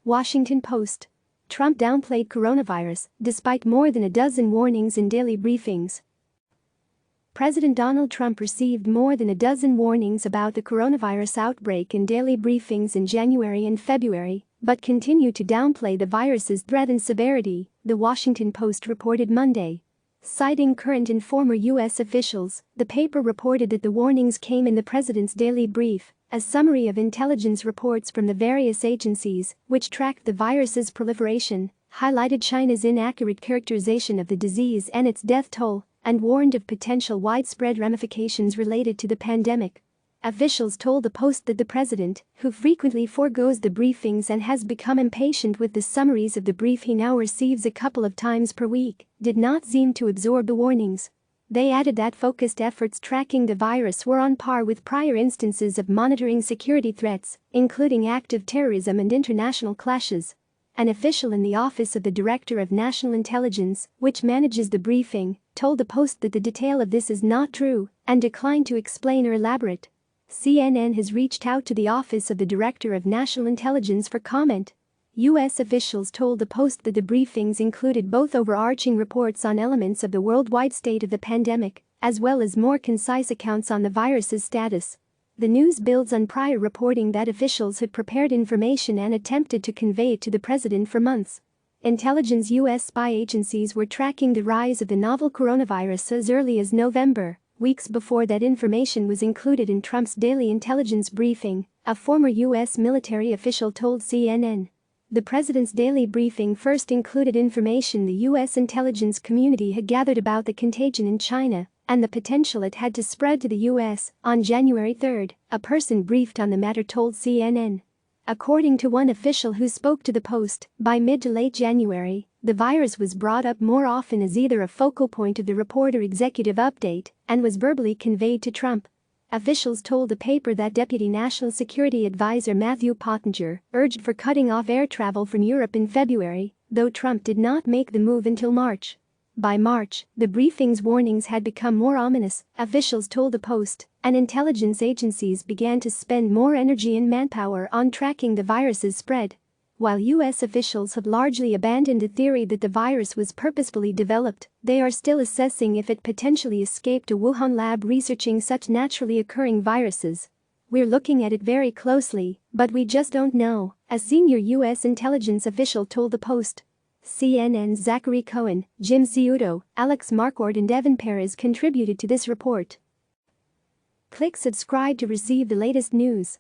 Washington Post. Trump downplayed coronavirus despite more than a dozen warnings in daily briefings. President Donald Trump received more than a dozen warnings about the coronavirus outbreak in daily briefings in January and February, but continued to downplay the virus's threat and severity, The Washington Post reported Monday. Citing current and former U.S. officials, the paper reported that the warnings came in the president's daily brief, a summary of intelligence reports from the various agencies which tracked the virus's proliferation, highlighted China's inaccurate characterization of the disease and its death toll, and warned of potential widespread ramifications related to the pandemic. Officials told the Post that the president, who frequently forgoes the briefings and has become impatient with the summaries of the brief he now receives a couple of times per week, did not seem to absorb the warnings. They added that focused efforts tracking the virus were on par with prior instances of monitoring security threats, including active terrorism and international clashes. An official in the Office of the Director of National Intelligence, which manages the briefing, told the Post that the detail of this is not true and declined to explain or elaborate. CNN has reached out to the Office of the Director of National Intelligence for comment. U.S. officials told the Post that the briefings included both overarching reports on elements of the worldwide state of the pandemic, as well as more concise accounts on the virus's status. The news builds on prior reporting that officials had prepared information and attempted to convey it to the president for months. Intelligence U.S. spy agencies were tracking the rise of the novel coronavirus as early as November, weeks before that information was included in Trump's daily intelligence briefing, a former U.S. military official told CNN. The president's daily briefing first included information the U.S. intelligence community had gathered about the contagion in China and the potential it had to spread to the U.S. On January 3, a person briefed on the matter told CNN. According to one official who spoke to the Post, by mid to late January, the virus was brought up more often as either a focal point of the report or executive update and was verbally conveyed to Trump. Officials told the paper that Deputy National Security Advisor Matthew Pottinger urged for cutting off air travel from Europe in February, though Trump did not make the move until March. By March, the briefing's warnings had become more ominous, officials told the Post, and intelligence agencies began to spend more energy and manpower on tracking the virus's spread. While U.S. officials have largely abandoned the theory that the virus was purposefully developed, they are still assessing if it potentially escaped a Wuhan lab researching such naturally occurring viruses. "We're looking at it very closely, but we just don't know," a senior U.S. intelligence official told the Post. CNN's Zachary Cohen, Jim Ciuto, Alex Marquardt and Evan Perez contributed to this report. Click subscribe to receive the latest news.